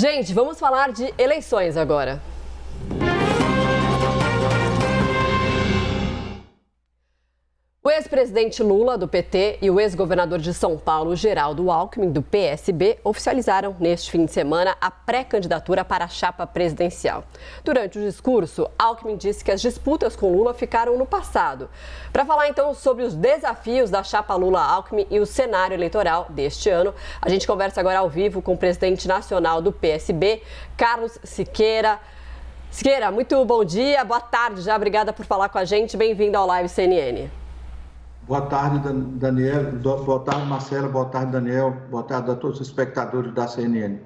Gente, vamos falar de eleições agora. O ex-presidente Lula, do PT, e o ex-governador de São Paulo, Geraldo Alckmin, do PSB, oficializaram neste fim de semana a pré-candidatura para a chapa presidencial. Durante o discurso, Alckmin disse que as disputas com Lula ficaram no passado. Para falar então sobre os desafios da chapa Lula-Alckmin e o cenário eleitoral deste ano, a gente conversa agora ao vivo com o presidente nacional do PSB, Carlos Siqueira. Siqueira, muito bom dia, boa tarde já, obrigada por falar com a gente, bem-vindo ao Live CNN. Boa tarde, Daniel. Boa tarde, Marcela. Boa tarde, Daniel. Boa tarde a todos os espectadores da CNN.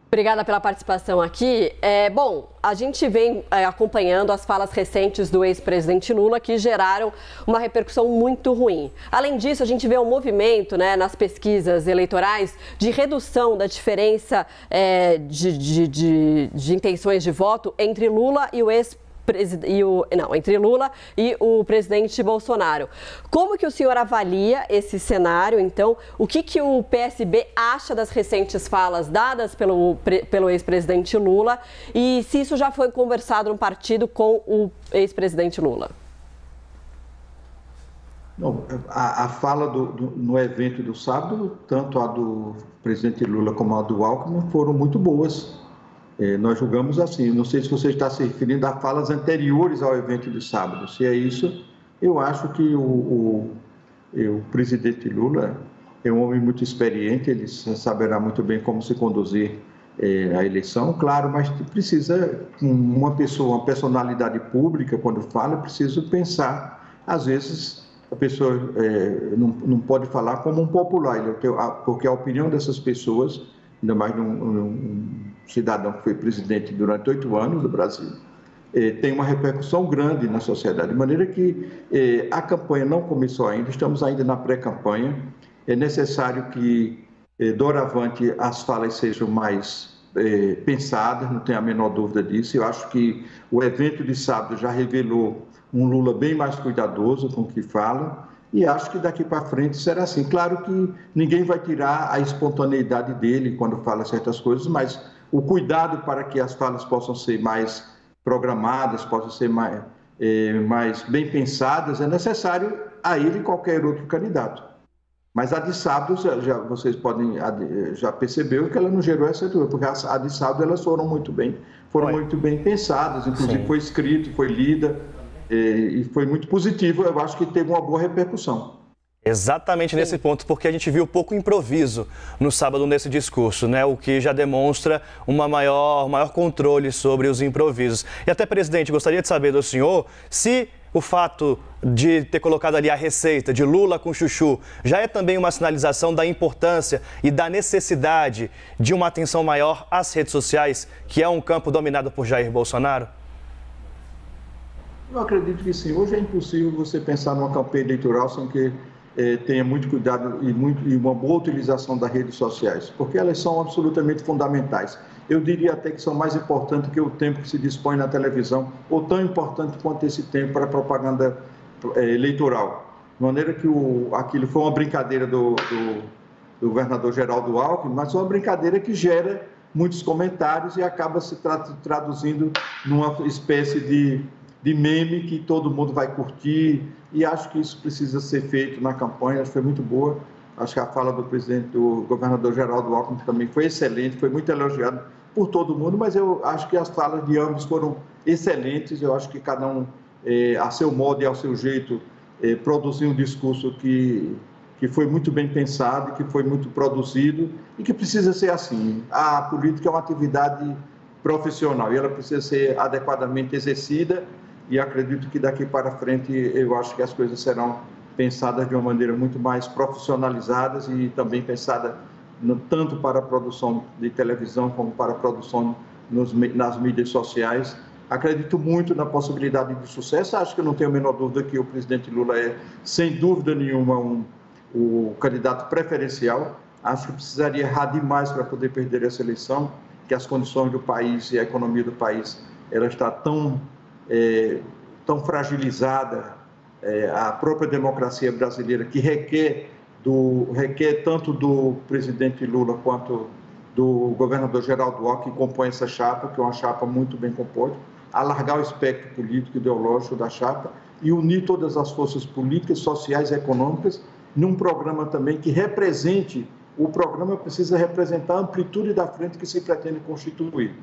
Obrigada pela participação aqui. Bom, a gente vem acompanhando as falas recentes do ex-presidente Lula que geraram uma repercussão muito ruim. Além disso, a gente vê um movimento, nas pesquisas eleitorais de redução da diferença de intenções de voto entre Lula e o entre Lula e o presidente Bolsonaro. Como que o senhor avalia esse cenário, então? O que o PSB acha das recentes falas dadas pelo ex-presidente Lula e se isso já foi conversado no partido com o ex-presidente Lula? Não, a fala no evento do sábado, tanto a do presidente Lula como a do Alckmin, foram muito boas. Nós julgamos assim, não sei se você está se referindo a falas anteriores ao evento de sábado. Se é isso, eu acho que o presidente Lula é um homem muito experiente, ele saberá muito bem como se conduzir a eleição, claro, mas precisa, uma personalidade pública, quando fala, precisa pensar, às vezes, a pessoa não pode falar como um popular, porque a opinião dessas pessoas, ainda mais num cidadão que foi presidente durante 8 anos do Brasil, tem uma repercussão grande na sociedade, de maneira que a campanha não começou ainda, estamos ainda na pré-campanha, é necessário que, doravante, as falas sejam mais pensadas, não tenho a menor dúvida disso. Eu acho que o evento de sábado já revelou um Lula bem mais cuidadoso com o que fala, e acho que daqui para frente será assim. Claro que ninguém vai tirar a espontaneidade dele quando fala certas coisas, mas o cuidado para que as falas possam ser mais programadas, possam ser mais bem pensadas, é necessário a ele e qualquer outro candidato. Mas a de sábado, vocês podem já perceber que ela não gerou essa dúvida, porque a de sábado elas foram muito bem pensadas, inclusive Sim. Foi escrito, foi lida, e foi muito positivo. Eu acho que teve uma boa repercussão. Exatamente nesse ponto, porque a gente viu pouco improviso no sábado nesse discurso, o que já demonstra um maior controle sobre os improvisos. E até, presidente, gostaria de saber do senhor se o fato de ter colocado ali a receita de Lula com chuchu já é também uma sinalização da importância e da necessidade de uma atenção maior às redes sociais, que é um campo dominado por Jair Bolsonaro? Eu acredito que sim. Hoje é impossível você pensar numa campanha eleitoral sem que tenha muito cuidado e uma boa utilização das redes sociais, porque elas são absolutamente fundamentais. Eu diria até que são mais importantes que o tempo que se dispõe na televisão, ou tão importante quanto esse tempo para a propaganda eleitoral. De maneira que aquilo foi uma brincadeira do governador Geraldo Alckmin, mas uma brincadeira que gera muitos comentários e acaba se traduzindo numa espécie de meme que todo mundo vai curtir, e acho que isso precisa ser feito na campanha. Acho que foi muito boa. Acho que a fala do governador Geraldo Alckmin também foi excelente, foi muito elogiado por todo mundo, mas eu acho que as falas de ambos foram excelentes. Eu acho que cada um, a seu modo e ao seu jeito, produziu um discurso que foi muito bem pensado, que foi muito produzido e que precisa ser assim. A política é uma atividade profissional e ela precisa ser adequadamente exercida, e acredito que daqui para frente eu acho que as coisas serão pensadas de uma maneira muito mais profissionalizadas e também pensada tanto para a produção de televisão como para a produção nas mídias sociais. Acredito muito na possibilidade de sucesso. Acho que não tenho a menor dúvida que o presidente Lula é, sem dúvida nenhuma, o candidato preferencial. Acho que precisaria errar demais para poder perder essa eleição, que as condições do país e a economia do país ela está tão fragilizada, a própria democracia brasileira, que requer tanto do presidente Lula quanto do governador Geraldo Alckmin, que compõe essa chapa, que é uma chapa muito bem composta, alargar o espectro político e ideológico da chapa e unir todas as forças políticas, sociais e econômicas num programa também que represente, o programa precisa representar a amplitude da frente que se pretende constituir.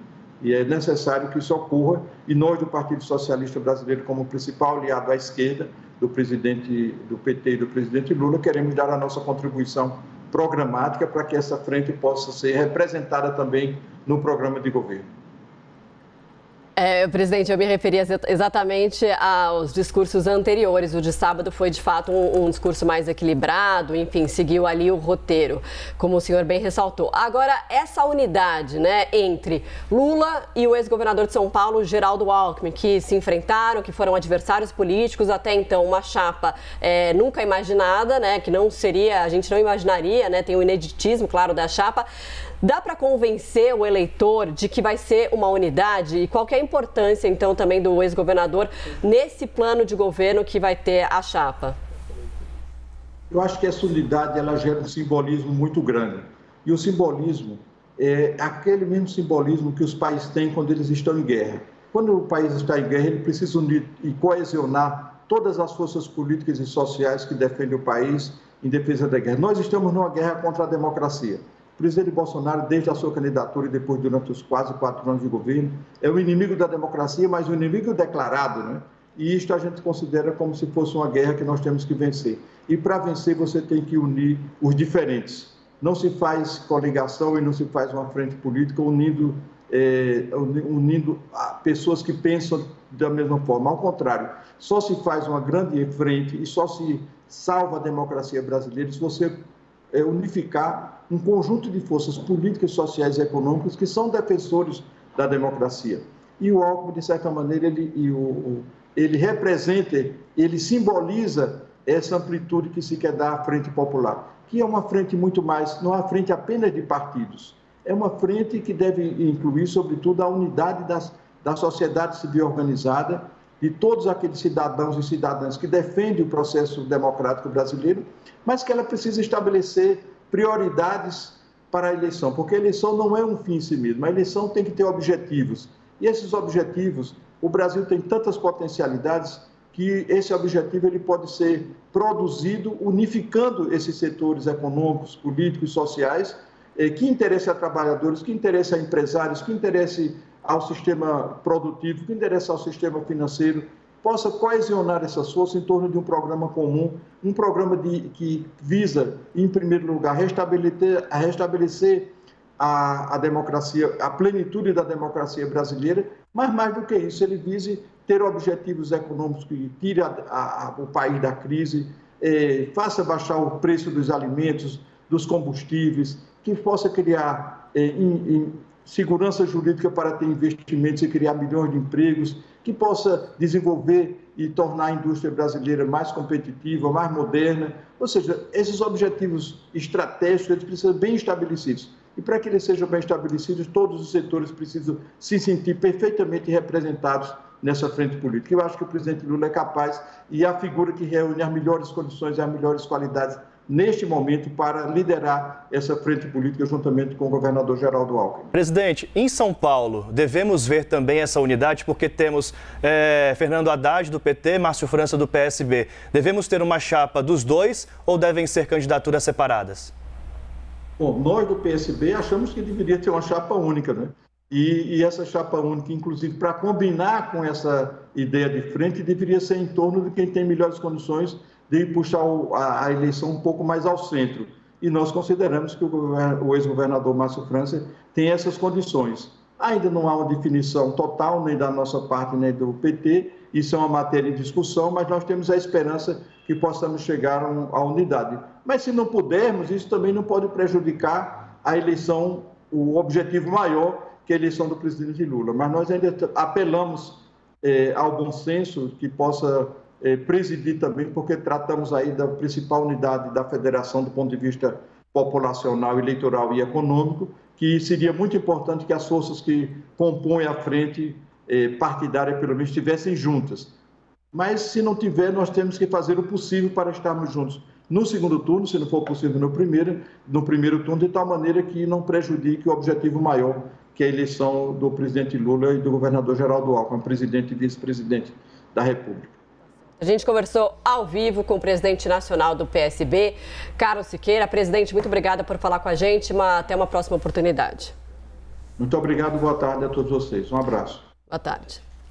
E é necessário que isso ocorra, e nós do Partido Socialista Brasileiro, como principal aliado à esquerda do presidente do PT e do presidente Lula, queremos dar a nossa contribuição programática para que essa frente possa ser representada também no programa de governo. Presidente, eu me referia exatamente aos discursos anteriores. O de sábado foi, de fato, um discurso mais equilibrado, enfim, seguiu ali o roteiro, como o senhor bem ressaltou. Agora, essa unidade, né, entre Lula e o ex-governador de São Paulo, Geraldo Alckmin, que se enfrentaram, que foram adversários políticos, até então uma chapa nunca imaginada, né, que não seria, a gente não imaginaria, né, tem o ineditismo, claro, da chapa. Dá para convencer o eleitor de que vai ser uma unidade? E qual que é a importância, então, também do ex-governador nesse plano de governo que vai ter a chapa? Eu acho que essa unidade ela gera um simbolismo muito grande. E o simbolismo é aquele mesmo simbolismo que os países têm quando eles estão em guerra. Quando o país está em guerra, ele precisa unir e coesionar todas as forças políticas e sociais que defendem o país em defesa da guerra. Nós estamos numa guerra contra a democracia. O presidente Bolsonaro, desde a sua candidatura e depois durante os quase 4 anos de governo, é o inimigo da democracia, mas o inimigo declarado, né? E isto a gente considera como se fosse uma guerra que nós temos que vencer. E para vencer você tem que unir os diferentes. Não se faz coligação e não se faz uma frente política unindo pessoas que pensam da mesma forma. Ao contrário, só se faz uma grande frente e só se salva a democracia brasileira se você unificar um conjunto de forças políticas, sociais e econômicas que são defensores da democracia. E o Alckmin, de certa maneira, ele representa, ele simboliza essa amplitude que se quer dar à Frente Popular, que é uma frente muito mais, não é uma frente apenas de partidos, é uma frente que deve incluir, sobretudo, a unidade da sociedade civil organizada, de todos aqueles cidadãos e cidadãs que defendem o processo democrático brasileiro, mas que ela precisa estabelecer prioridades para a eleição, porque a eleição não é um fim em si mesmo, a eleição tem que ter objetivos. E esses objetivos, o Brasil tem tantas potencialidades que esse objetivo ele pode ser produzido unificando esses setores econômicos, políticos e sociais, que interessem a trabalhadores, que interessem a empresários, que interessem ao sistema produtivo, que interessa ao sistema financeiro, possa coesionar essas forças em torno de um programa comum, um programa que visa, em primeiro lugar, restabelecer a democracia, a plenitude da democracia brasileira, mas mais do que isso, ele vise ter objetivos econômicos que tire o país da crise, faça baixar o preço dos alimentos, dos combustíveis, que possa criar segurança jurídica para ter investimentos e criar milhões de empregos, que possa desenvolver e tornar a indústria brasileira mais competitiva, mais moderna. Ou seja, esses objetivos estratégicos eles precisam ser bem estabelecidos. E para que eles sejam bem estabelecidos, todos os setores precisam se sentir perfeitamente representados nessa frente política. Eu acho que o presidente Lula é capaz e é a figura que reúne as melhores condições e as melhores qualidades neste momento para liderar essa frente política juntamente com o governador Geraldo Alckmin. Presidente, em São Paulo, devemos ver também essa unidade porque temos Fernando Haddad do PT, Márcio França do PSB. Devemos ter uma chapa dos dois ou devem ser candidaturas separadas? Bom, nós do PSB achamos que deveria ter uma chapa única, né? E essa chapa única, inclusive, para combinar com essa ideia de frente, deveria ser em torno de quem tem melhores condições de puxar a eleição um pouco mais ao centro. E nós consideramos que o ex-governador Márcio França tem essas condições. Ainda não há uma definição total, nem da nossa parte, nem do PT, isso é uma matéria em discussão, mas nós temos a esperança que possamos chegar à unidade. Mas se não pudermos, isso também não pode prejudicar a eleição, o objetivo maior, que é a eleição do presidente Lula. Mas nós ainda apelamos ao bom senso que possa presidir também, porque tratamos aí da principal unidade da federação do ponto de vista populacional, eleitoral e econômico, que seria muito importante que as forças que compõem a frente partidária, pelo menos, estivessem juntas. Mas, se não tiver, nós temos que fazer o possível para estarmos juntos. no segundo turno, se não for possível no primeiro turno, de tal maneira que não prejudique o objetivo maior, que é a eleição do presidente Lula e do governador Geraldo Alckmin, presidente e vice-presidente da República. A gente conversou ao vivo com o presidente nacional do PSB, Carlos Siqueira. Presidente, muito obrigada por falar com a gente. Até uma próxima oportunidade. Muito obrigado, boa tarde a todos vocês. Um abraço. Boa tarde.